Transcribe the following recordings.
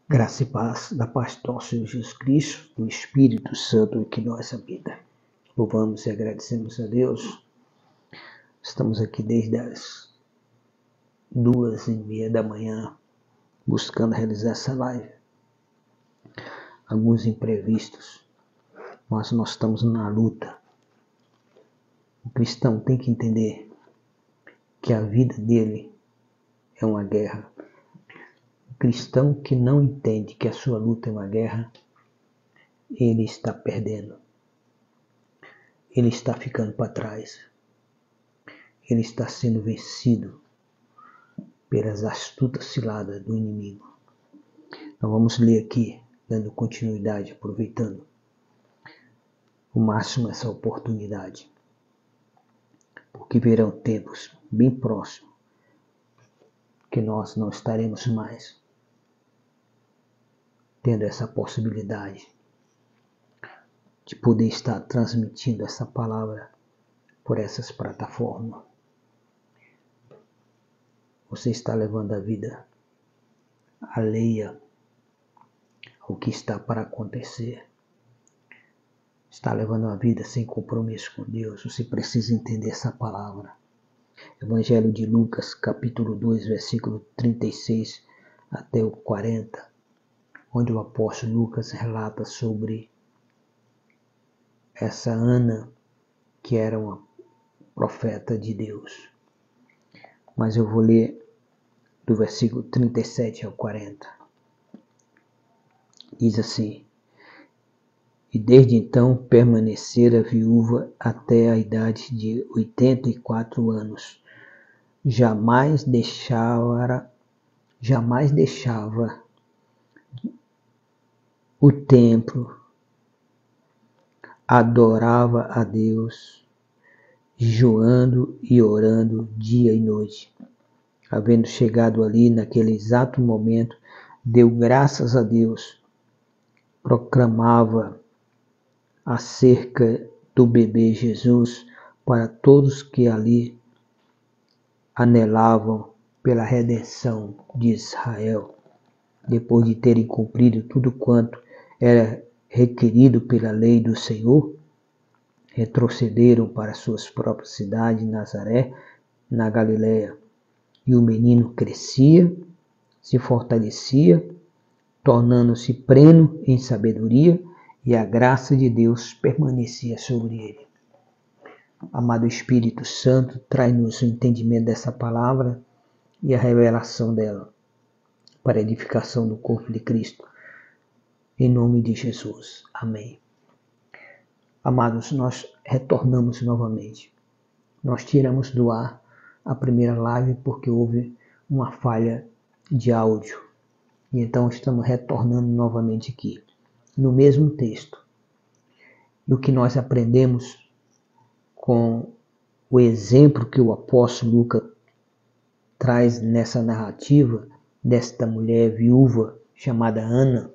Graça e paz da parte do nosso Senhor Jesus Cristo, do Espírito Santo que nossa vida. Louvamos e agradecemos a Deus. Estamos aqui desde as 2:30 da manhã, buscando realizar essa live. Alguns imprevistos, mas nós estamos na luta. O cristão tem que entender que a vida dele é uma guerra. O cristão que não entende que a sua luta é uma guerra, ele está perdendo. Ele está ficando para trás. Ele está sendo vencido pelas astutas ciladas do inimigo. Então vamos ler aqui, dando continuidade, aproveitando o máximo essa oportunidade. Porque virão tempos bem próximos que nós não estaremos mais tendo essa possibilidade de poder estar transmitindo essa palavra por essas plataformas. Você está levando a vida alheia ao que está para acontecer. Está levando a vida sem compromisso com Deus. Você precisa entender essa palavra. Evangelho de Lucas, capítulo 2, versículo 36 até o 40, onde o apóstolo Lucas relata sobre essa Ana, que era uma profeta de Deus. Mas eu vou ler do versículo 37 ao 40. Diz assim: E desde então permanecera viúva até a idade de 84 anos. Jamais deixava o templo, adorava a Deus, jejuando e orando dia e noite. Havendo chegado ali naquele exato momento, deu graças a Deus, proclamava acerca do bebê Jesus para todos que ali anelavam pela redenção de Israel. Depois de terem cumprido tudo quanto era requerido pela lei do Senhor, retrocederam para suas próprias cidades, Nazaré, na Galiléia. E o menino crescia, se fortalecia, tornando-se pleno em sabedoria, e a graça de Deus permanecia sobre ele. Amado Espírito Santo, traz-nos o entendimento dessa palavra e a revelação dela, para a edificação do corpo de Cristo. Em nome de Jesus. Amém. Amados, nós retornamos novamente. Nós tiramos do ar a primeira live porque houve uma falha de áudio. E então estamos retornando novamente aqui, no mesmo texto. E o que nós aprendemos com o exemplo que o apóstolo Lucas traz nessa narrativa desta mulher viúva chamada Ana.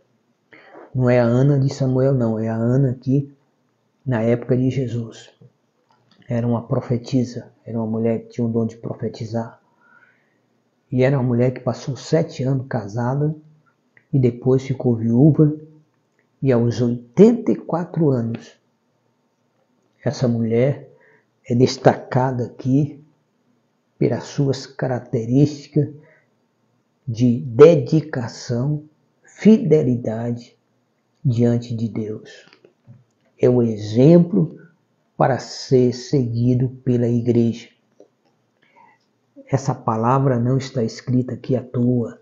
Não é a Ana de Samuel, não. É a Ana aqui na época de Jesus. Era uma profetisa. Era uma mulher que tinha o dom de profetizar. E era uma mulher que passou 7 anos casada e depois ficou viúva. E aos 84 anos, essa mulher é destacada aqui pelas suas características de dedicação, fidelidade diante de Deus. É um exemplo para ser seguido pela igreja. Essa palavra não está escrita aqui à toa.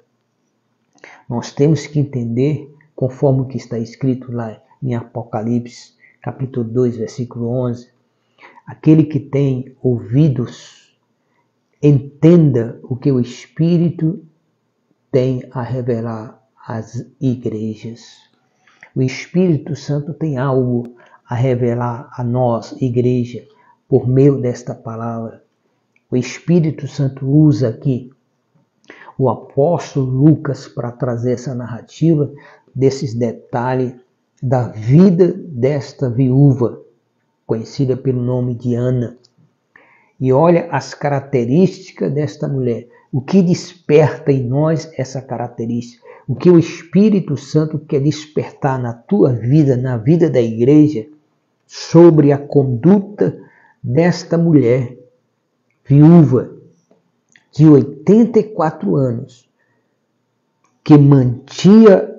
Nós temos que entender, conforme o que está escrito lá em Apocalipse, capítulo 2, versículo 11, aquele que tem ouvidos, entenda o que o Espírito tem a revelar às igrejas. O Espírito Santo tem algo a revelar a nós, igreja, por meio desta palavra. O Espírito Santo usa aqui o apóstolo Lucas para trazer essa narrativa desses detalhes da vida desta viúva, conhecida pelo nome de Ana. E olha as características desta mulher. O que desperta em nós essa característica? O que o Espírito Santo quer despertar na tua vida, na vida da igreja, sobre a conduta desta mulher viúva de 84 anos, que mantinha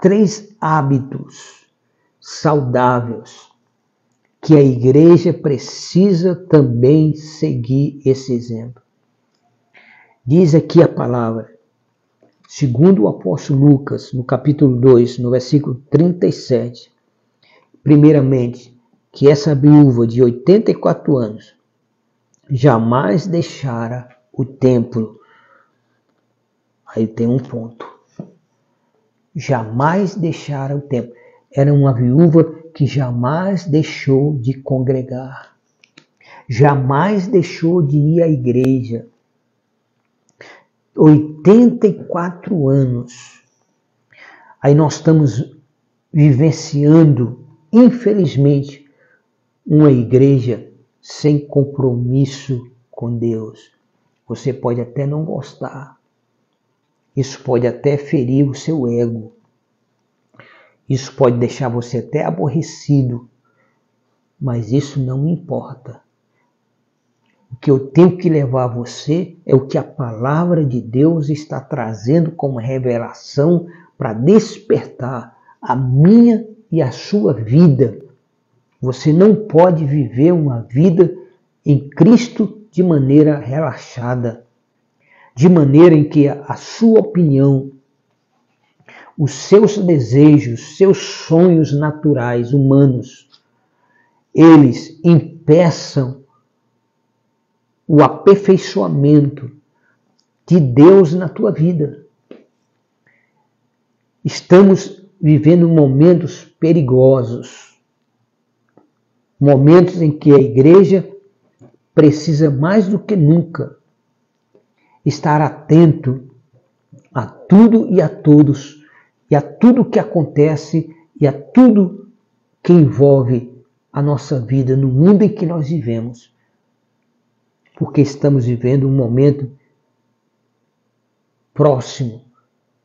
3 hábitos saudáveis, que a igreja precisa também seguir esse exemplo. Diz aqui a palavra, segundo o apóstolo Lucas, no capítulo 2, no versículo 37, primeiramente, que essa viúva de 84 anos jamais deixara o templo. Aí tem um ponto. Jamais deixara o templo. Era uma viúva que jamais deixou de congregar. Jamais deixou de ir à igreja. 84 anos. Aí nós estamos vivenciando, infelizmente, uma igreja sem compromisso com Deus. Você pode até não gostar. Isso pode até ferir o seu ego. Isso pode deixar você até aborrecido. Mas isso não importa. O que eu tenho que levar a você é o que a palavra de Deus está trazendo como revelação para despertar a minha e a sua vida. Você não pode viver uma vida em Cristo de maneira relaxada, de maneira em que a sua opinião, os seus desejos, seus sonhos naturais, humanos, eles impeçam o aperfeiçoamento de Deus na tua vida. Estamos vivendo momentos perigosos, momentos em que a igreja precisa mais do que nunca estar atento a tudo e a todos, e a tudo que acontece, e a tudo que envolve a nossa vida no mundo em que nós vivemos. Porque estamos vivendo um momento próximo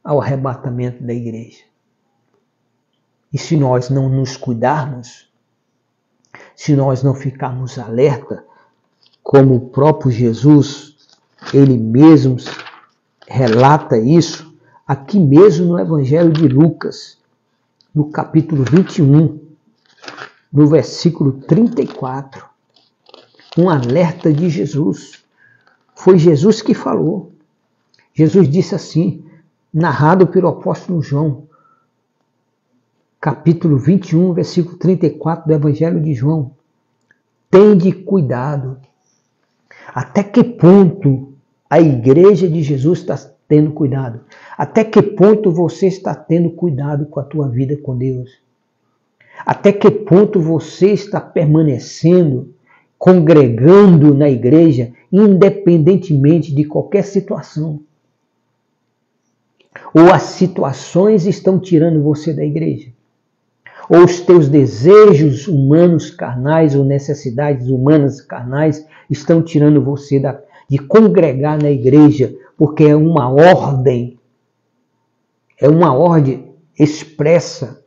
ao arrebatamento da igreja. E se nós não nos cuidarmos, se nós não ficarmos alerta, como o próprio Jesus, ele mesmo relata isso, aqui mesmo no Evangelho de Lucas, no capítulo 21, no versículo 34, um alerta de Jesus. Foi Jesus que falou. Jesus disse assim, narrado pelo apóstolo João, capítulo 21, versículo 34 do Evangelho de João. Tende cuidado. Até que ponto a igreja de Jesus está tendo cuidado? Até que ponto você está tendo cuidado com a tua vida com Deus? Até que ponto você está permanecendo, congregando na igreja, independentemente de qualquer situação? Ou as situações estão tirando você da igreja? Ou os teus desejos humanos carnais ou necessidades humanas carnais estão tirando você de congregar na igreja, porque é uma ordem expressa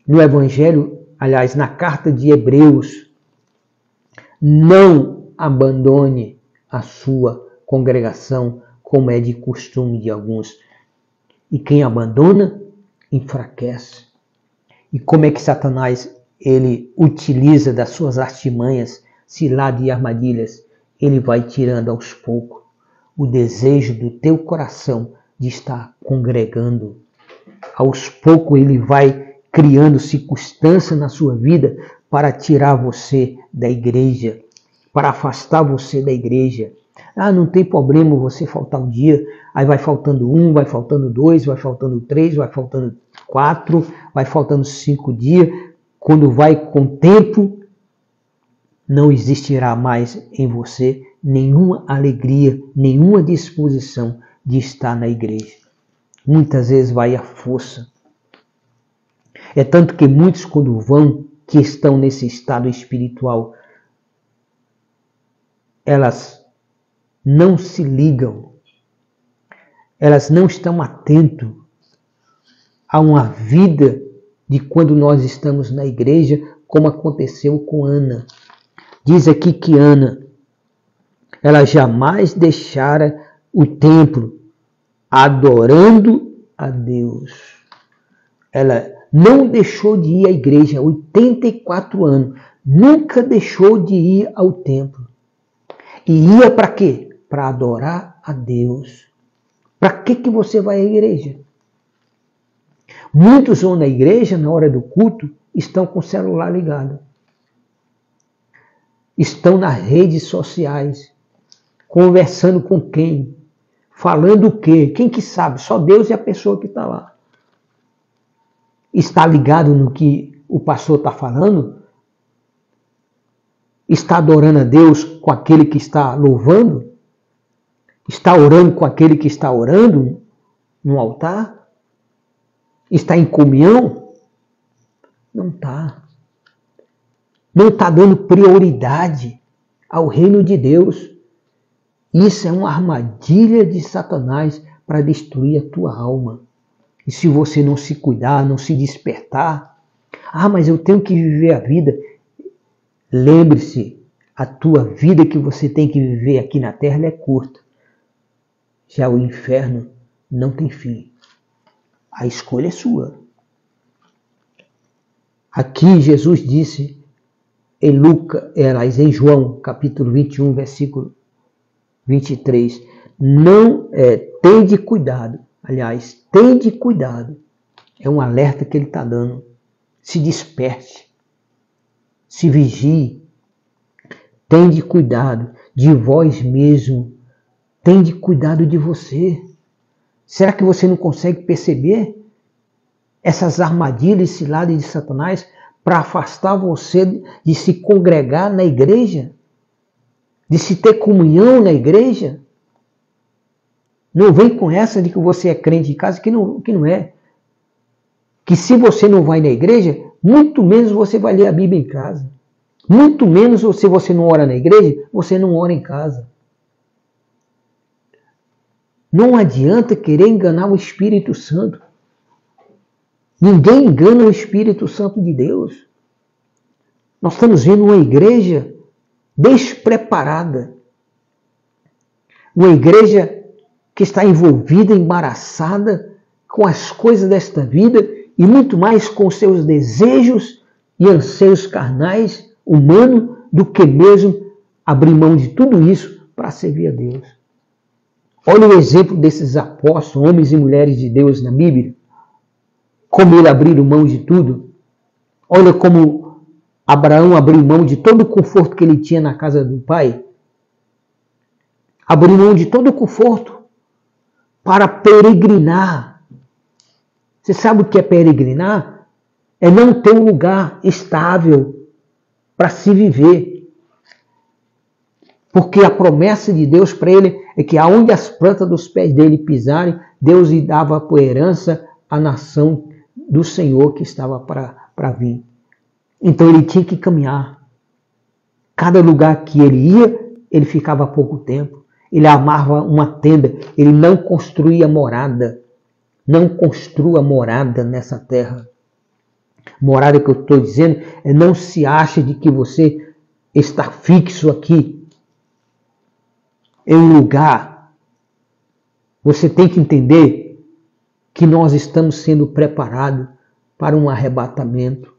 no Evangelho, aliás, na carta de Hebreus. Não abandone a sua congregação, como é de costume de alguns. E quem abandona, enfraquece. E como é que Satanás ele utiliza das suas artimanhas, cilada e armadilhas? Ele vai tirando aos poucos o desejo do teu coração de estar congregando. Aos poucos ele vai criando circunstâncias na sua vida para tirar você da igreja, para afastar você da igreja. Ah, não tem problema você faltar um dia, aí vai faltando 1, vai faltando 2, vai faltando 3, vai faltando 4, vai faltando 5 dias. Quando vai com o tempo, não existirá mais em você nenhuma alegria, nenhuma disposição de estar na igreja. Muitas vezes vai a força. É tanto que muitos, quando vão, que estão nesse estado espiritual, elas não se ligam, elas não estão atentas a uma vida de quando nós estamos na igreja, como aconteceu com Ana. Diz aqui que Ana, ela jamais deixara o templo adorando a Deus. Ela não deixou de ir à igreja, 84 anos. Nunca deixou de ir ao templo. E ia para quê? Para adorar a Deus. Para que você vai à igreja? Muitos vão na igreja, na hora do culto, estão com o celular ligado. Estão nas redes sociais. Conversando com quem? Falando o quê? Quem que sabe? Só Deus e a pessoa que está lá. Está ligado no que o pastor está falando? Está adorando a Deus com aquele que está louvando? Está orando com aquele que está orando no altar? Está em comunhão? Não está. Não está dando prioridade ao reino de Deus. Isso é uma armadilha de Satanás para destruir a tua alma. E se você não se cuidar, não se despertar, mas eu tenho que viver a vida. Lembre-se, a tua vida que você tem que viver aqui na terra ela é curta. Já o inferno não tem fim. A escolha é sua. Aqui Jesus disse em João, capítulo 21, versículo 23, tende cuidado. Aliás, tende cuidado. É um alerta que ele está dando. Se desperte. Se vigie. Tende cuidado de vós mesmo. Tende cuidado de você. Será que você não consegue perceber essas armadilhas, esse lado de Satanás para afastar você de se congregar na igreja? De se ter comunhão na igreja? Não vem com essa de que você é crente em casa, que não é. Que se você não vai na igreja, muito menos você vai ler a Bíblia em casa. Muito menos se você não ora na igreja, você não ora em casa. Não adianta querer enganar o Espírito Santo. Ninguém engana o Espírito Santo de Deus. Nós estamos vendo uma igreja despreparada. Uma igreja que está envolvida, embaraçada com as coisas desta vida e muito mais com seus desejos e anseios carnais, humanos, do que mesmo abrir mão de tudo isso para servir a Deus. Olha o exemplo desses apóstolos, homens e mulheres de Deus na Bíblia. Como eles abriram mão de tudo. Olha como Abraão abriu mão de todo o conforto que ele tinha na casa do pai. Abriu mão de todo o conforto para peregrinar. Você sabe o que é peregrinar? É não ter um lugar estável para se viver. Porque a promessa de Deus para ele é que aonde as plantas dos pés dele pisarem, Deus lhe dava por herança a nação do Senhor que estava para vir. Então ele tinha que caminhar. Cada lugar que ele ia, ele ficava pouco tempo. Ele armava uma tenda, ele não construía morada. Não construa morada nessa terra. Morada que eu estou dizendo é não se ache de que você está fixo aqui em um lugar. Você tem que entender que nós estamos sendo preparados para um arrebatamento.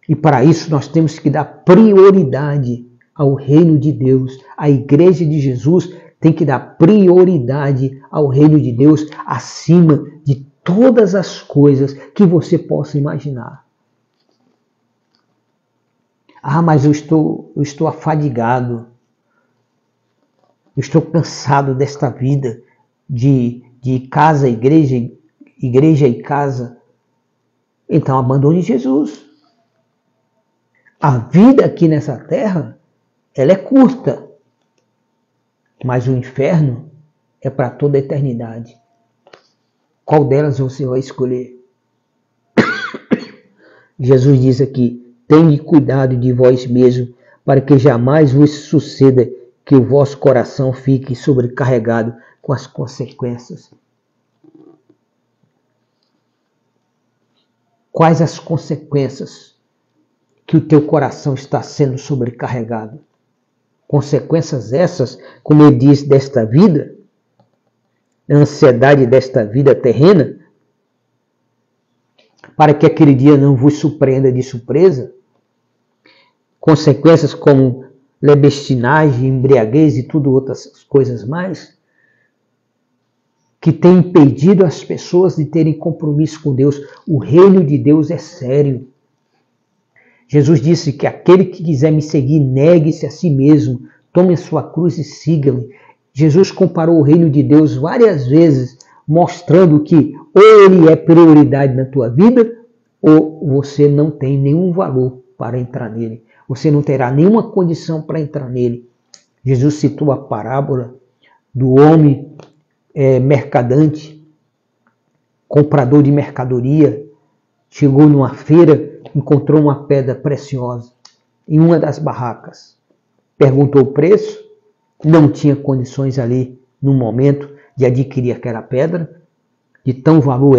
E para isso nós temos que dar prioridade ao reino de Deus. A igreja de Jesus tem que dar prioridade ao reino de Deus acima de todas as coisas que você possa imaginar. Mas eu estou afadigado. Eu estou cansado desta vida de casa, igreja e casa. Então abandone Jesus. A vida aqui nessa terra, ela é curta. Mas o inferno é para toda a eternidade. Qual delas você vai escolher? Jesus diz aqui, tende cuidado de vós mesmos, para que jamais vos suceda que o vosso coração fique sobrecarregado com as consequências. Quais as consequências que o teu coração está sendo sobrecarregado? Consequências essas, como ele diz, desta vida, a ansiedade desta vida terrena, para que aquele dia não vos surpreenda de surpresa. Consequências como libertinagem, embriaguez e tudo outras coisas mais, que tem impedido as pessoas de terem compromisso com Deus. O reino de Deus é sério. Jesus disse que aquele que quiser me seguir, negue-se a si mesmo, tome a sua cruz e siga-me. Jesus comparou o reino de Deus várias vezes, mostrando que ou ele é prioridade na tua vida, ou você não tem nenhum valor para entrar nele. Você não terá nenhuma condição para entrar nele. Jesus citou a parábola do homem mercadante, comprador de mercadoria, chegou numa feira, encontrou uma pedra preciosa em uma das barracas. Perguntou o preço, não tinha condições ali no momento de adquirir aquela pedra, de tão valor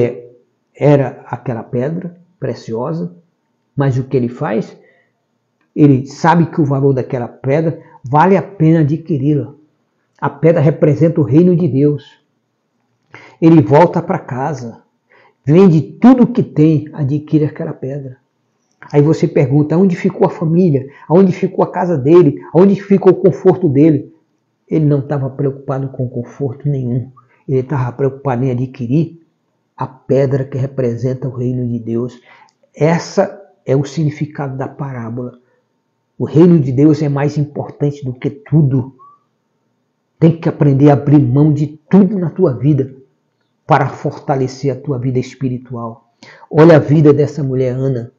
era aquela pedra preciosa, mas o que ele faz? Ele sabe que o valor daquela pedra vale a pena adquiri-la. A pedra representa o reino de Deus. Ele volta para casa, vende tudo o que tem, adquire aquela pedra. Aí você pergunta, onde ficou a família? Onde ficou a casa dele? Onde ficou o conforto dele? Ele não estava preocupado com conforto nenhum. Ele estava preocupado em adquirir a pedra que representa o reino de Deus. Essa é o significado da parábola. O reino de Deus é mais importante do que tudo. Tem que aprender a abrir mão de tudo na tua vida para fortalecer a tua vida espiritual. Olha a vida dessa mulher Ana.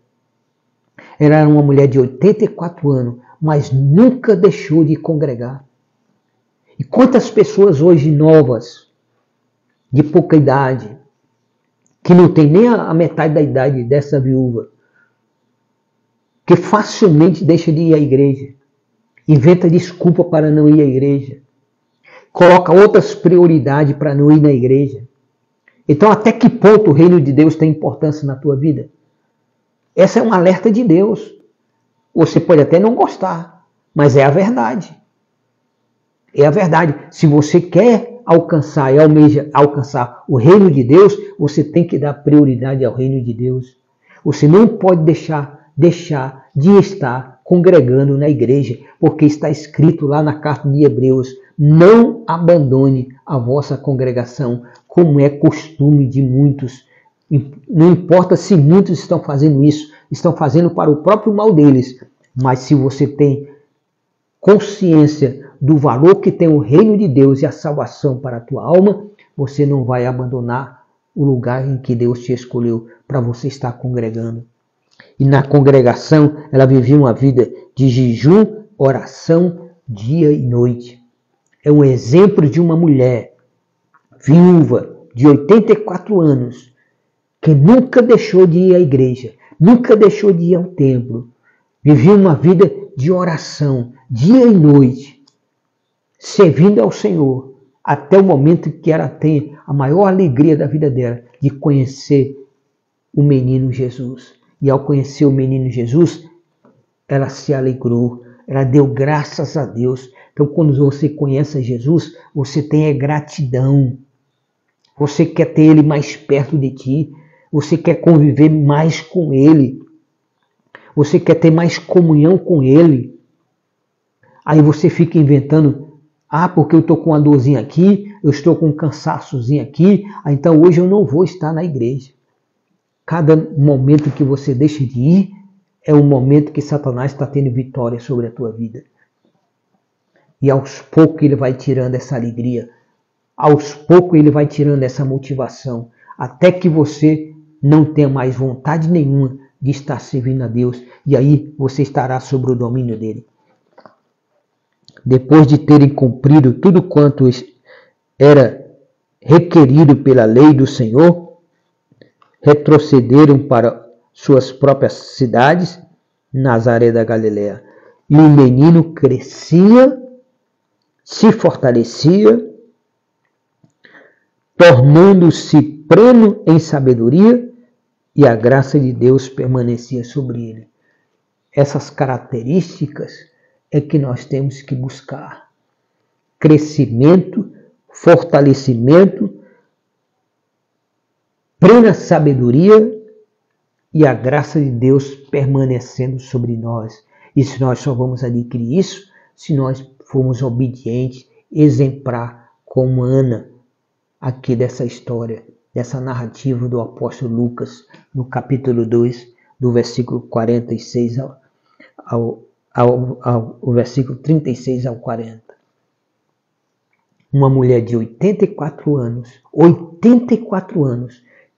Ela era uma mulher de 84 anos, mas nunca deixou de congregar. E quantas pessoas hoje novas, de pouca idade, que não tem nem a metade da idade dessa viúva, que facilmente deixa de ir à igreja, inventa desculpa para não ir à igreja, coloca outras prioridades para não ir na igreja. Então, até que ponto o reino de Deus tem importância na tua vida? Essa é um alerta de Deus. Você pode até não gostar, mas é a verdade. É a verdade. Se você quer alcançar e almeja alcançar o reino de Deus, você tem que dar prioridade ao reino de Deus. Você não pode deixar de estar congregando na igreja, porque está escrito lá na carta de Hebreus, não abandone a vossa congregação, como é costume de muitos. Não importa se muitos estão fazendo isso, estão fazendo para o próprio mal deles, mas se você tem consciência do valor que tem o reino de Deus e a salvação para a tua alma, você não vai abandonar o lugar em que Deus te escolheu para você estar congregando. E na congregação, ela vivia uma vida de jejum, oração, dia e noite. É um exemplo de uma mulher viúva de 84 anos, que nunca deixou de ir à igreja, nunca deixou de ir ao templo. Vivia uma vida de oração, dia e noite, servindo ao Senhor, até o momento que ela tem a maior alegria da vida dela, de conhecer o menino Jesus. E ao conhecer o menino Jesus, ela se alegrou, ela deu graças a Deus. Então, quando você conhece Jesus, você tem gratidão. Você quer ter Ele mais perto de ti. Você quer conviver mais com Ele. Você quer ter mais comunhão com Ele. Aí você fica inventando, porque eu estou com uma dorzinha aqui, eu estou com um cansaçozinho aqui, então hoje eu não vou estar na igreja. Cada momento que você deixa de ir é um momento que Satanás está tendo vitória sobre a tua vida. E aos poucos ele vai tirando essa alegria. Aos poucos ele vai tirando essa motivação. Até que você não tenha mais vontade nenhuma de estar servindo a Deus. E aí você estará sob o domínio dele. Depois de terem cumprido tudo quanto era requerido pela lei do Senhor, retrocederam para suas próprias cidades, Nazaré da Galileia. E o menino crescia se fortalecia, tornando-se pleno em sabedoria, e a graça de Deus permanecia sobre ele. Essas características é que nós temos que buscar. Crescimento, fortalecimento, plena sabedoria e a graça de Deus permanecendo sobre nós. E se nós só vamos adquirir isso se nós formos obedientes, exemplar, como Ana, aqui dessa história, dessa narrativa do apóstolo Lucas, no capítulo 2, do versículo 46 ao versículo 36 ao 40. Uma mulher de 84 anos,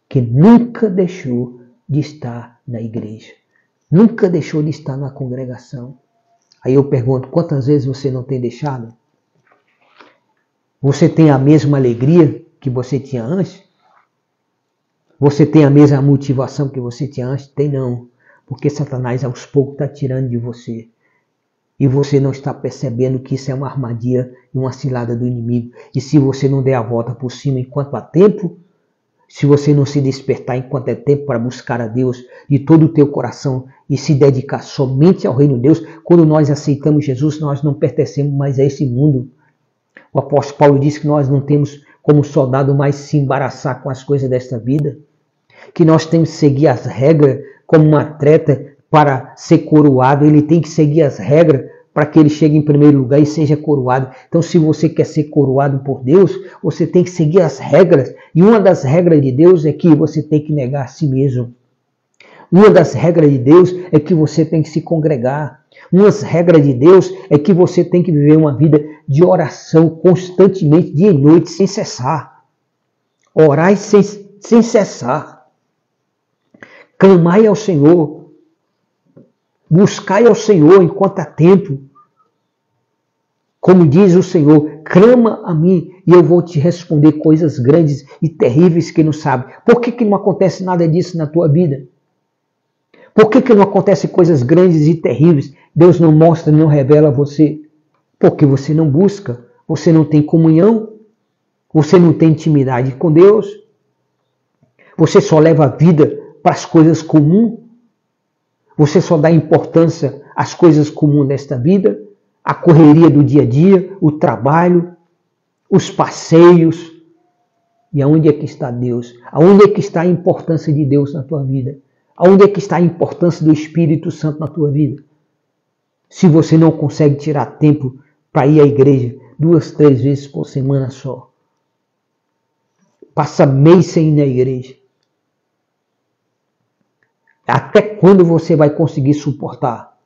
que nunca deixou de estar na igreja, nunca deixou de estar na congregação. Aí eu pergunto, quantas vezes você não tem deixado? Você tem a mesma alegria que você tinha antes? Você tem a mesma motivação que você tinha antes? Tem não, porque Satanás aos poucos está tirando de você. E você não está percebendo que isso é uma armadilha e uma cilada do inimigo. E se você não der a volta por cima enquanto há tempo, se você não se despertar enquanto é tempo para buscar a Deus de todo o teu coração e se dedicar somente ao reino de Deus, quando nós aceitamos Jesus, nós não pertencemos mais a esse mundo. O apóstolo Paulo diz que nós não temos como soldado mais se embaraçar com as coisas desta vida, que nós temos que seguir as regras como um atleta para ser coroado, ele tem que seguir as regras para que ele chegue em primeiro lugar e seja coroado. Então, se você quer ser coroado por Deus, você tem que seguir as regras. E uma das regras de Deus é que você tem que negar a si mesmo. Uma das regras de Deus é que você tem que se congregar. Uma das regras de Deus é que você tem que viver uma vida de oração constantemente, dia e noite, sem cessar. Orai sem cessar. Clamai ao Senhor. Buscai ao Senhor enquanto há tempo. Como diz o Senhor, clama a mim e eu vou te responder coisas grandes e terríveis que não sabe. Por que não acontece nada disso na tua vida? Por que não acontece coisas grandes e terríveis? Deus não mostra, não revela a você. Porque você não busca, você não tem comunhão, você não tem intimidade com Deus. Você só leva a vida para as coisas comuns. Você só dá importância às coisas comuns desta vida, a correria do dia a dia, o trabalho, os passeios. E aonde é que está Deus? Aonde é que está a importância de Deus na tua vida? Aonde é que está a importância do Espírito Santo na tua vida? Se você não consegue tirar tempo para ir à igreja 2, 3 vezes por semana só. Passa mês sem ir na igreja. Até quando você vai conseguir suportar?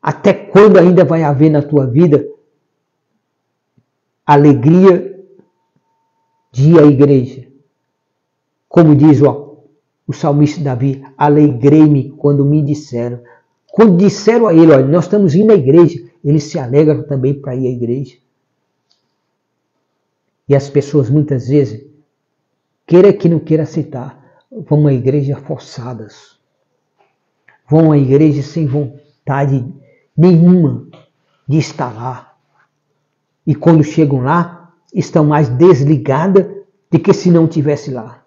Até quando ainda vai haver na tua vida alegria de ir à igreja? Como diz o salmista Davi, alegrei-me quando me disseram. Quando disseram a ele, olha, nós estamos indo à igreja, ele se alegra também para ir à igreja. E as pessoas muitas vezes, queira que não queira aceitar, vão à igreja forçadas. Vão à igreja sem vontade nenhuma de estar lá. E quando chegam lá, estão mais desligadas do que se não estivesse lá.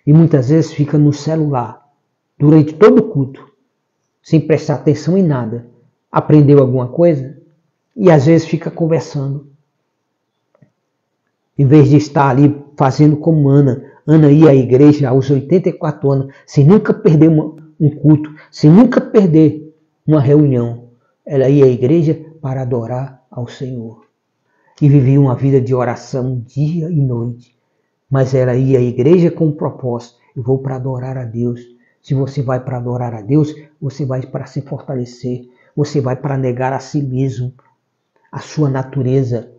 E muitas vezes fica no celular, durante todo o culto, sem prestar atenção em nada. Aprendeu alguma coisa? E às vezes fica conversando. Em vez de estar ali fazendo como Ana. Ana ia à igreja aos 84 anos, sem nunca perder um culto, sem nunca perder uma reunião. Ela ia à igreja para adorar ao Senhor. E vivia uma vida de oração dia e noite. Mas ela ia à igreja com um propósito. Eu vou para adorar a Deus. Se você vai para adorar a Deus, você vai para se fortalecer. Você vai para negar a si mesmo, a sua natureza,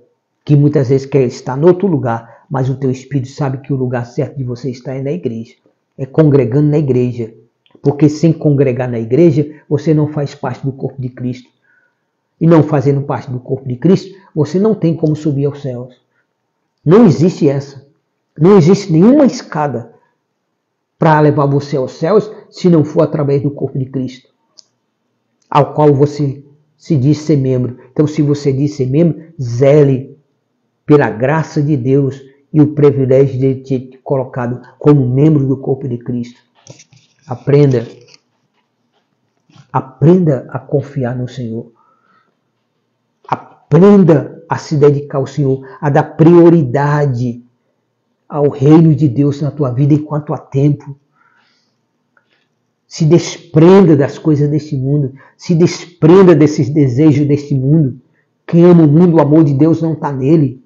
que muitas vezes quer estar em outro lugar, mas o teu espírito sabe que o lugar certo de você estar é na igreja. É congregando na igreja. Porque sem congregar na igreja, você não faz parte do corpo de Cristo. E não fazendo parte do corpo de Cristo, você não tem como subir aos céus. Não existe essa. Não existe nenhuma escada para levar você aos céus se não for através do corpo de Cristo, ao qual você se diz ser membro. Então, se você diz ser membro, zele pela graça de Deus e o privilégio de ter te colocado como membro do corpo de Cristo. Aprenda a confiar no Senhor. Aprenda a se dedicar ao Senhor, a dar prioridade ao reino de Deus na tua vida enquanto há tempo. Se desprenda das coisas deste mundo. Se desprenda desses desejos deste mundo. Quem ama o mundo, o amor de Deus não está nele.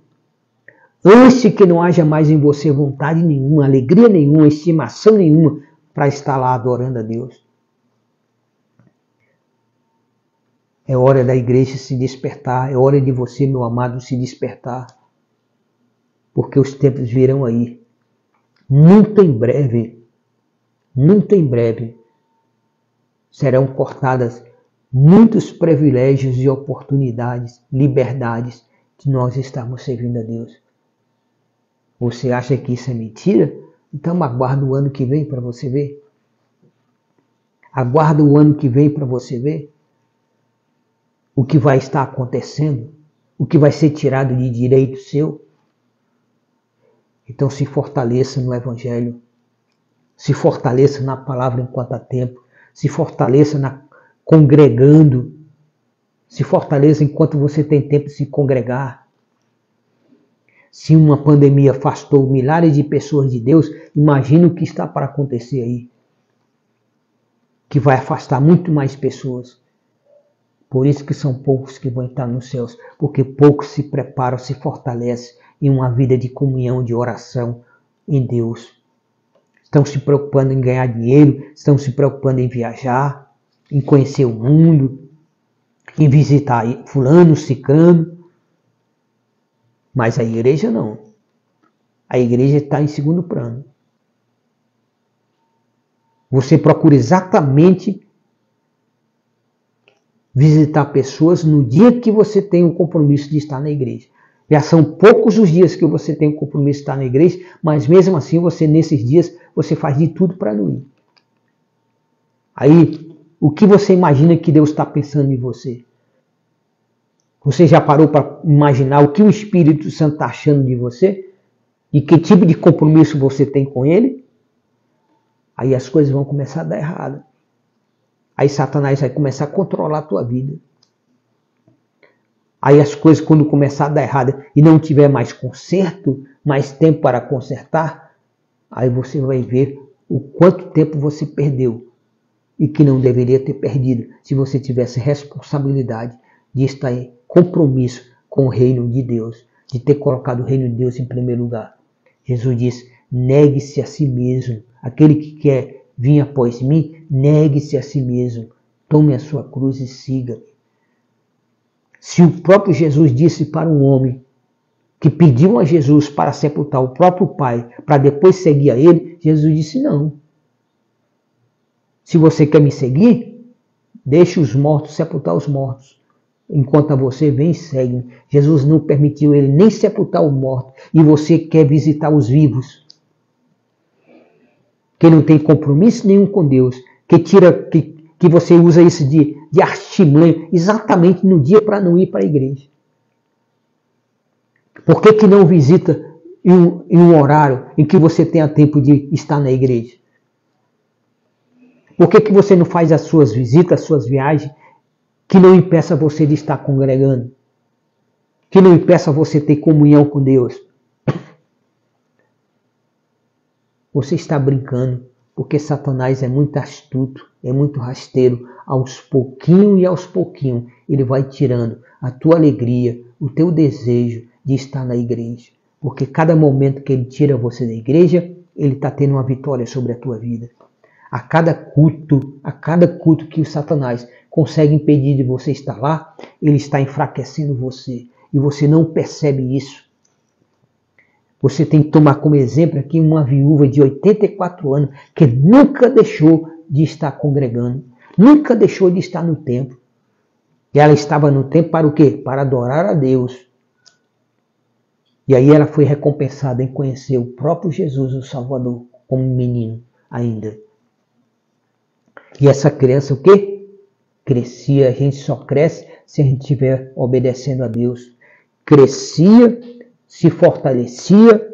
Antes que não haja mais em você vontade nenhuma, alegria nenhuma, estimação nenhuma para estar lá adorando a Deus. É hora da igreja se despertar. É hora de você, meu amado, se despertar. Porque os tempos virão aí. Muito em breve, serão cortadas muitos privilégios e oportunidades, liberdades que nós estamos servindo a Deus. Você acha que isso é mentira? Então aguarda o ano que vem para você ver. Aguarda o ano que vem para você ver o que vai estar acontecendo, o que vai ser tirado de direito seu. Então se fortaleça no Evangelho, se fortaleça na palavra enquanto há tempo, se fortaleça congregando, se fortaleça enquanto você tem tempo de se congregar. Se uma pandemia afastou milhares de pessoas de Deus, imagine o que está para acontecer aí, que vai afastar muito mais pessoas. Por isso que são poucos que vão entrar nos céus, porque poucos se preparam, se fortalecem em uma vida de comunhão, de oração em Deus. Estão se preocupando em ganhar dinheiro, estão se preocupando em viajar, em conhecer o mundo, em visitar fulano, ciclano. Mas a igreja não. A igreja está em segundo plano. Você procura exatamente visitar pessoas no dia que você tem o compromisso de estar na igreja. Já são poucos os dias que você tem o compromisso de estar na igreja, mas mesmo assim, nesses dias, você faz de tudo para não ir. Aí, o que você imagina que Deus está pensando em você? Você já parou para imaginar o que o Espírito Santo está achando de você? E que tipo de compromisso você tem com Ele? Aí as coisas vão começar a dar errado. Aí Satanás vai começar a controlar a tua vida. Aí as coisas, quando começar a dar errado e não tiver mais conserto, mais tempo para consertar, aí você vai ver o quanto tempo você perdeu e que não deveria ter perdido se você tivesse responsabilidade de estar em compromisso com o reino de Deus, de ter colocado o reino de Deus em primeiro lugar. Jesus diz, negue-se a si mesmo. Aquele que quer vir após mim, negue-se a si mesmo. Tome a sua cruz e siga-me. Se o próprio Jesus disse para um homem que pediu a Jesus para sepultar o próprio Pai, para depois seguir a ele, Jesus disse não. Se você quer me seguir, deixe os mortos sepultar os mortos. Enquanto a você vem e segue. Jesus não permitiu ele nem sepultar o morto. E você quer visitar os vivos. Que não tem compromisso nenhum com Deus. Que você usa isso de artimanha exatamente no dia para não ir para a igreja. Por que não visita em um horário em que você tenha tempo de estar na igreja? Por que você não faz as suas visitas, as suas viagens, que não impeça você de estar congregando? Que não impeça você ter comunhão com Deus? Você está brincando, porque Satanás é muito astuto, é muito rasteiro. Aos pouquinho, ele vai tirando a tua alegria, o teu desejo de estar na igreja. Porque cada momento que ele tira você da igreja, ele está tendo uma vitória sobre a tua vida. A cada culto que o Satanás consegue impedir de você estar lá, ele está enfraquecendo você. E você não percebe isso. Você tem que tomar como exemplo aqui uma viúva de 84 anos que nunca deixou de estar congregando. Nunca deixou de estar no templo. E ela estava no templo para o quê? Para adorar a Deus. E aí ela foi recompensada em conhecer o próprio Jesus, o Salvador, como menino ainda. E essa criança o quê? Crescia. A gente só cresce se a gente estiver obedecendo a Deus. Crescia, se fortalecia,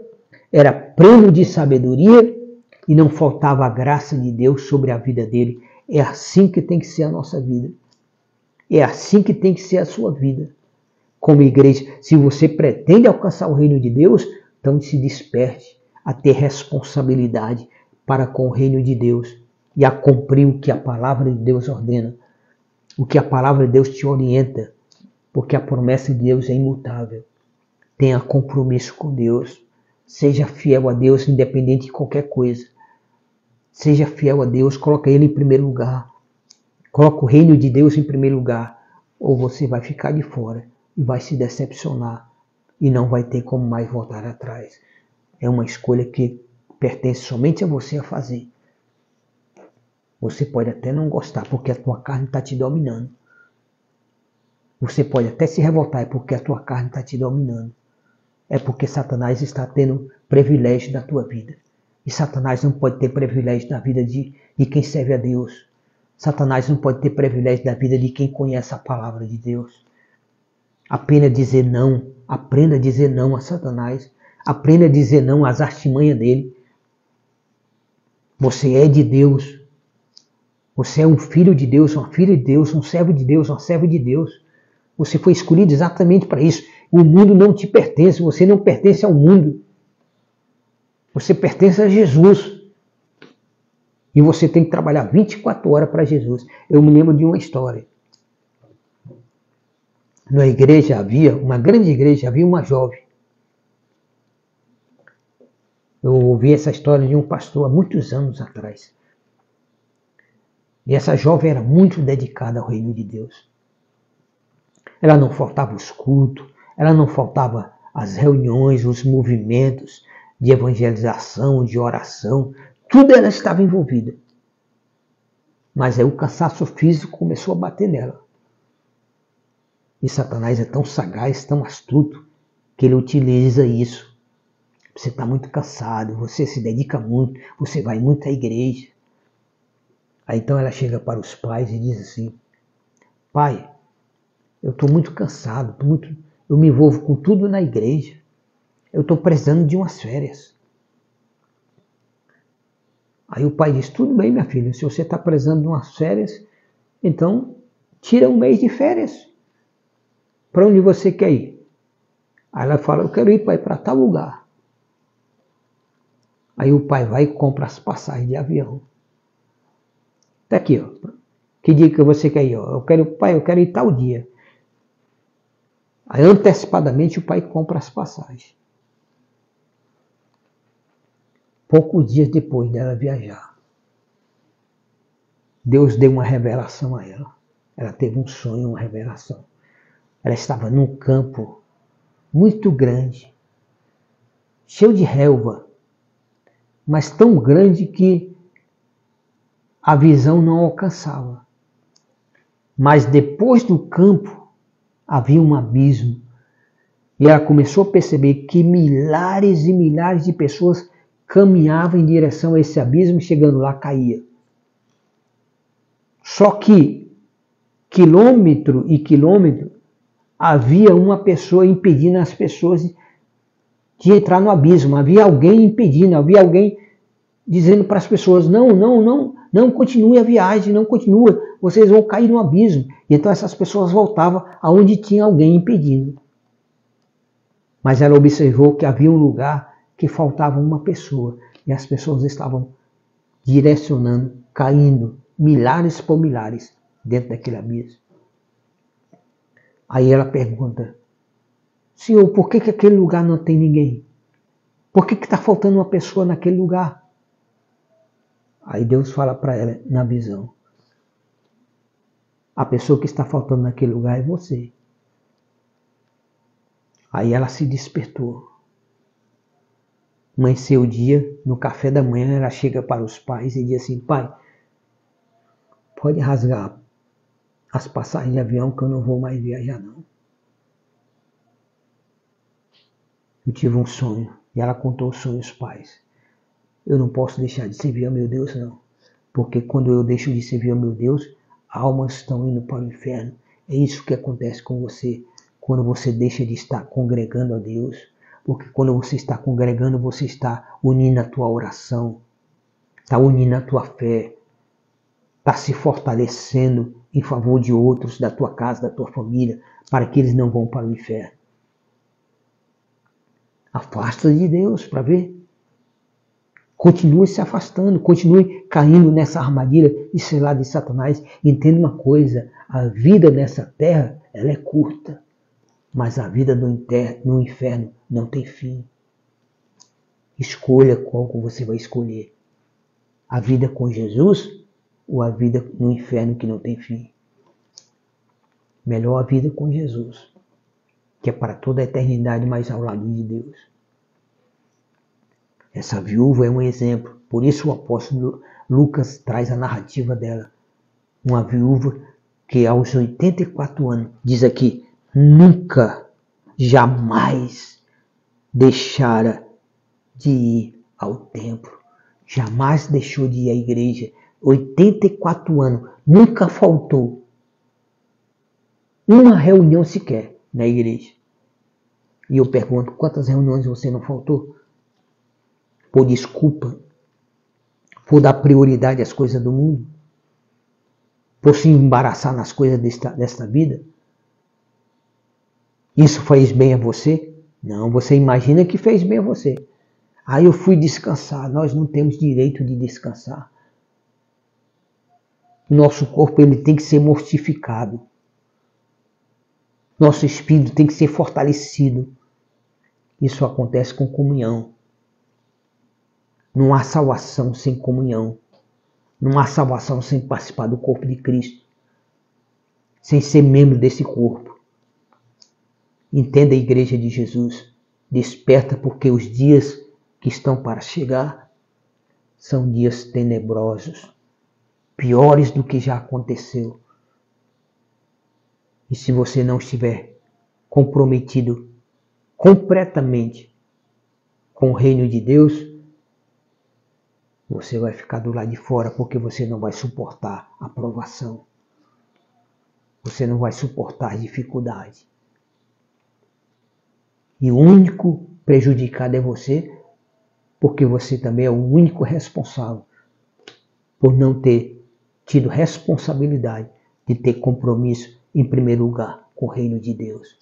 era pleno de sabedoria e não faltava a graça de Deus sobre a vida dele. É assim que tem que ser a nossa vida. É assim que tem que ser a sua vida. Como igreja, se você pretende alcançar o reino de Deus, então se desperte a ter responsabilidade para com o reino de Deus e a cumprir o que a palavra de Deus ordena, o que a palavra de Deus te orienta, porque a promessa de Deus é imutável. Tenha compromisso com Deus, seja fiel a Deus independente de qualquer coisa. Seja fiel a Deus, coloca Ele em primeiro lugar. Coloca o reino de Deus em primeiro lugar, ou você vai ficar de fora e vai se decepcionar e não vai ter como mais voltar atrás. É uma escolha que pertence somente a você a fazer. Você pode até não gostar porque a tua carne está te dominando. Você pode até se revoltar porque a tua carne está te dominando. É porque Satanás está tendo privilégio da tua vida. E Satanás não pode ter privilégio da vida de quem serve a Deus. Satanás não pode ter privilégio da vida de quem conhece a palavra de Deus. Aprenda a dizer não. Aprenda a dizer não a Satanás. Aprenda a dizer não às artimanhas dele. Você é de Deus. Você é um filho de Deus, uma filha de Deus, um servo de Deus, uma serva de Deus. Você foi escolhido exatamente para isso. O mundo não te pertence. Você não pertence ao mundo. Você pertence a Jesus. E você tem que trabalhar 24 horas para Jesus. Eu me lembro de uma história. Na igreja havia, uma grande igreja, havia uma jovem. Eu ouvi essa história de um pastor há muitos anos atrás. E essa jovem era muito dedicada ao reino de Deus. Ela não faltava os cultos, ela não faltava as reuniões, os movimentos de evangelização, de oração. Tudo ela estava envolvida. Mas aí o cansaço físico começou a bater nela. E Satanás é tão sagaz, tão astuto, que ele utiliza isso. Você está muito cansado, você se dedica muito, você vai muito à igreja. Aí então ela chega para os pais e diz assim: pai, eu estou muito cansado, eu me envolvo com tudo na igreja. Eu estou precisando de umas férias. Aí o pai diz: tudo bem, minha filha, se você está precisando de umas férias, então tira um mês de férias. Para onde você quer ir? Aí ela fala: eu quero ir, pai, para tal lugar. Aí o pai vai e compra as passagens de avião. Tá aqui, ó. Que dia que você quer ir? Ó? Pai, eu quero ir tal dia. Aí antecipadamente o pai compra as passagens. Poucos dias depois dela viajar, Deus deu uma revelação a ela. Ela teve um sonho, uma revelação. Ela estava num campo muito grande, cheio de relva, mas tão grande que a visão não alcançava. Mas depois do campo havia um abismo. E ela começou a perceber que milhares e milhares de pessoas caminhavam em direção a esse abismo e chegando lá caía. Só que quilômetro e quilômetro havia uma pessoa impedindo as pessoas de entrar no abismo. Havia alguém impedindo, havia alguém dizendo para as pessoas: não continue a viagem, não continue, vocês vão cair no abismo. E então essas pessoas voltavam aonde tinha alguém impedindo. Mas ela observou que havia um lugar que faltava uma pessoa e as pessoas estavam direcionando, caindo, milhares por milhares dentro daquele abismo. Aí ela pergunta: Senhor, por que aquele lugar não tem ninguém? Por que está faltando uma pessoa naquele lugar? Aí Deus fala para ela na visão: a pessoa que está faltando naquele lugar é você. Aí ela se despertou. Amanheceu o dia, no café da manhã ela chega para os pais e diz assim: pai, pode rasgar as passagens de avião que eu não vou mais viajar não. Eu tive um sonho. E ela contou o sonho aos pais. Eu não posso deixar de servir ao meu Deus não. Porque quando eu deixo de servir ao meu Deus, almas estão indo para o inferno. É isso que acontece com você quando você deixa de estar congregando a Deus. Porque quando você está congregando, você está unindo a tua oração, está unindo a tua fé, está se fortalecendo em favor de outros, da tua casa, da tua família, para que eles não vão para o inferno. Afasta de Deus para ver. Continue se afastando, continue caindo nessa armadilha e selada de Satanás. Entenda uma coisa, a vida nessa terra, ela é curta, mas a vida no inferno não tem fim. Escolha qual que você vai escolher. A vida com Jesus ou a vida no inferno que não tem fim. Melhor a vida com Jesus, que é para toda a eternidade, mas ao lado de Deus. Essa viúva é um exemplo. Por isso o apóstolo Lucas traz a narrativa dela. Uma viúva que aos 84 anos, diz aqui, nunca, jamais deixara de ir ao templo. Jamais deixou de ir à igreja. 84 anos, nunca faltou uma reunião sequer na igreja. E eu pergunto, quantas reuniões você não faltou? Por desculpa, por dar prioridade às coisas do mundo, por se embaraçar nas coisas desta vida. Isso fez bem a você? Não, você imagina que fez bem a você. Aí eu fui descansar. Nós não temos direito de descansar. Nosso corpo ele tem que ser mortificado. Nosso espírito tem que ser fortalecido. Isso acontece com comunhão. Não há salvação sem comunhão. Não há salvação sem participar do corpo de Cristo. Sem ser membro desse corpo. Entenda a igreja de Jesus. Desperta porque os dias que estão para chegar são dias tenebrosos. Piores do que já aconteceu. E se você não estiver comprometido completamente com o reino de Deus, você vai ficar do lado de fora porque você não vai suportar a provação. Você não vai suportar a dificuldade. E o único prejudicado é você, porque você também é o único responsável por não ter tido responsabilidade de ter compromisso em primeiro lugar com o reino de Deus.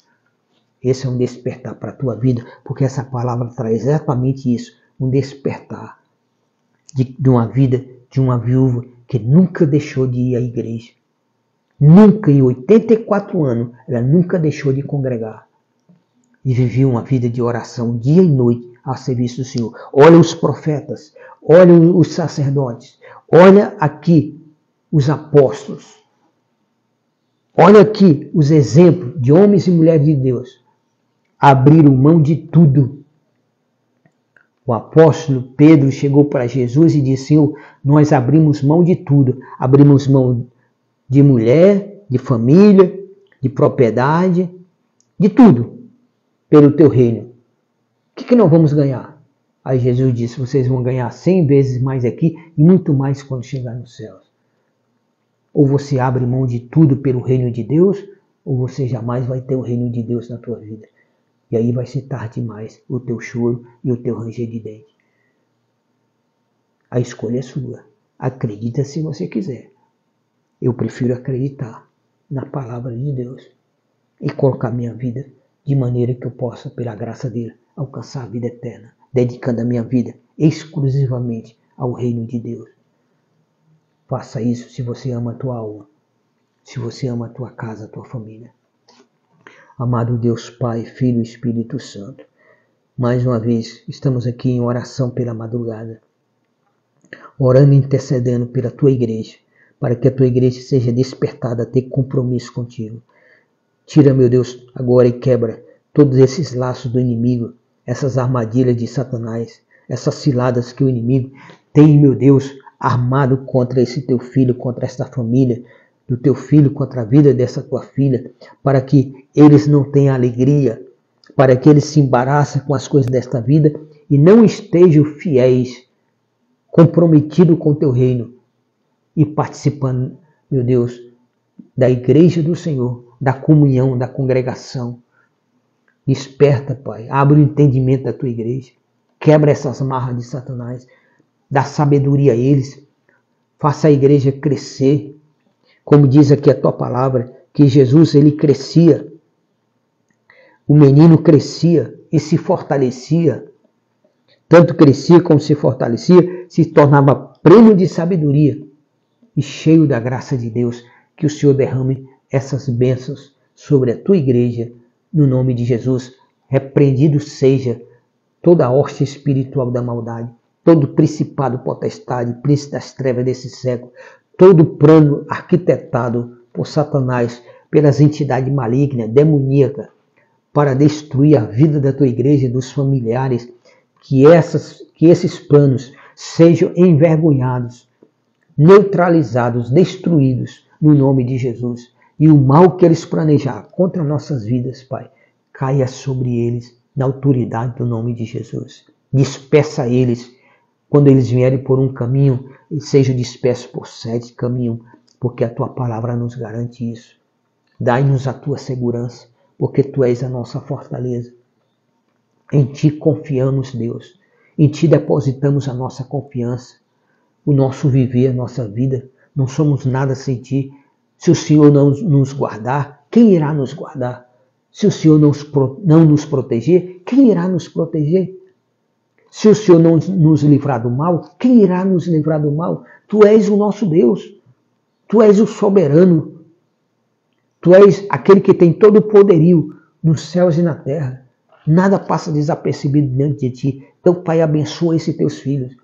Esse é um despertar para a tua vida, porque essa palavra traz exatamente isso, um despertar de uma vida de uma viúva que nunca deixou de ir à igreja. Nunca, em 84 anos, ela nunca deixou de congregar. E vivia uma vida de oração dia e noite ao serviço do Senhor. Olha os profetas, olha os sacerdotes, olha aqui os apóstolos. Olha aqui os exemplos de homens e mulheres de Deus. Abriram mão de tudo. O apóstolo Pedro chegou para Jesus e disse, Senhor, nós abrimos mão de tudo. Abrimos mão de mulher, de família, de propriedade, de tudo, pelo teu reino. O que nós vamos ganhar? Aí Jesus disse, vocês vão ganhar 100 vezes mais aqui e muito mais quando chegar nos céus. Ou você abre mão de tudo pelo reino de Deus, ou você jamais vai ter o reino de Deus na tua vida. E aí vai ser tarde demais o teu choro e o teu ranger de dente. A escolha é sua. Acredita se você quiser. Eu prefiro acreditar na palavra de Deus e colocar minha vida de maneira que eu possa, pela graça dele, alcançar a vida eterna, dedicando a minha vida exclusivamente ao reino de Deus. Faça isso se você ama a tua alma, se você ama a tua casa, a tua família. Amado Deus Pai, Filho e Espírito Santo, mais uma vez estamos aqui em oração pela madrugada, orando e intercedendo pela tua igreja, para que a tua igreja seja despertada a ter compromisso contigo. Tira, meu Deus, agora e quebra todos esses laços do inimigo, essas armadilhas de Satanás, essas ciladas que o inimigo tem, meu Deus, armado contra esse teu filho, contra esta família, do teu filho, contra a vida dessa tua filha, para que eles não tenham alegria, para que eles se embaraçem com as coisas desta vida e não estejam fiéis, comprometidos com o teu reino e participando, meu Deus, da igreja do Senhor, da comunhão, da congregação. Desperta, Pai. Abre o entendimento da tua igreja. Quebra essas marras de Satanás. Dá sabedoria a eles. Faça a igreja crescer. Como diz aqui a tua palavra, que Jesus, ele crescia. O menino crescia e se fortalecia. Tanto crescia como se fortalecia, se tornava pleno de sabedoria e cheio da graça de Deus. Que o Senhor derrame essas bênçãos sobre a tua igreja, no nome de Jesus. Repreendido seja toda a hoste espiritual da maldade, todo principado, potestade, príncipe das trevas desse século, todo plano arquitetado por Satanás, pelas entidades malignas, demoníacas, para destruir a vida da tua igreja e dos familiares, que esses planos sejam envergonhados, neutralizados, destruídos, no nome de Jesus. E o mal que eles planejaram contra nossas vidas, Pai, caia sobre eles, na autoridade do nome de Jesus. Dispersa eles, quando eles vierem por um caminho, e sejam dispersos por 7 caminhos, porque a tua palavra nos garante isso. Dai-nos a tua segurança, porque tu és a nossa fortaleza. Em ti confiamos, Deus. Em ti depositamos a nossa confiança, o nosso viver, a nossa vida. Não somos nada sem ti. Se o Senhor não nos guardar, quem irá nos guardar? Se o Senhor não nos proteger, quem irá nos proteger? Se o Senhor não nos livrar do mal, quem irá nos livrar do mal? Tu és o nosso Deus. Tu és o soberano. Tu és aquele que tem todo o poderio nos céus e na terra. Nada passa desapercebido diante de ti. Então, Pai, abençoa esses teus filhos.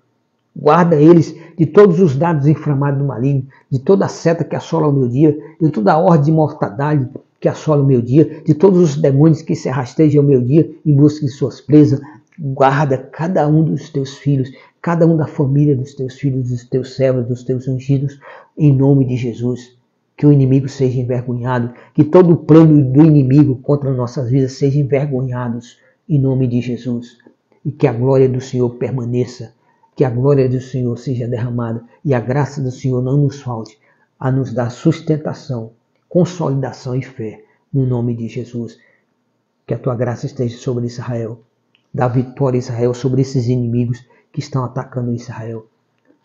Guarda eles de todos os dados inflamados do maligno, de toda a seta que assola o meu dia, de toda a ordem de mortandade que assola o meu dia, de todos os demônios que se rastejam ao meu dia em busca de suas presas. Guarda cada um dos teus filhos, cada um da família dos teus filhos, dos teus servos, dos teus ungidos, em nome de Jesus. Que o inimigo seja envergonhado, que todo o plano do inimigo contra nossas vidas seja envergonhados, em nome de Jesus. E que a glória do Senhor permaneça, que a glória do Senhor seja derramada e a graça do Senhor não nos falte a nos dar sustentação, consolidação e fé, no nome de Jesus. Que a tua graça esteja sobre Israel. Dá vitória a Israel sobre esses inimigos que estão atacando Israel.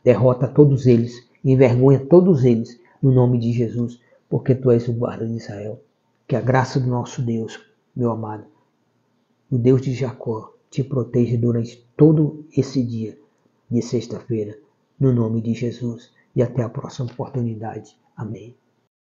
Derrota todos eles, envergonha todos eles, no nome de Jesus, porque tu és o guarda de Israel. Que a graça do nosso Deus, meu amado, o Deus de Jacó, te proteja durante todo esse dia de sexta-feira, no nome de Jesus. E até a próxima oportunidade. Amém.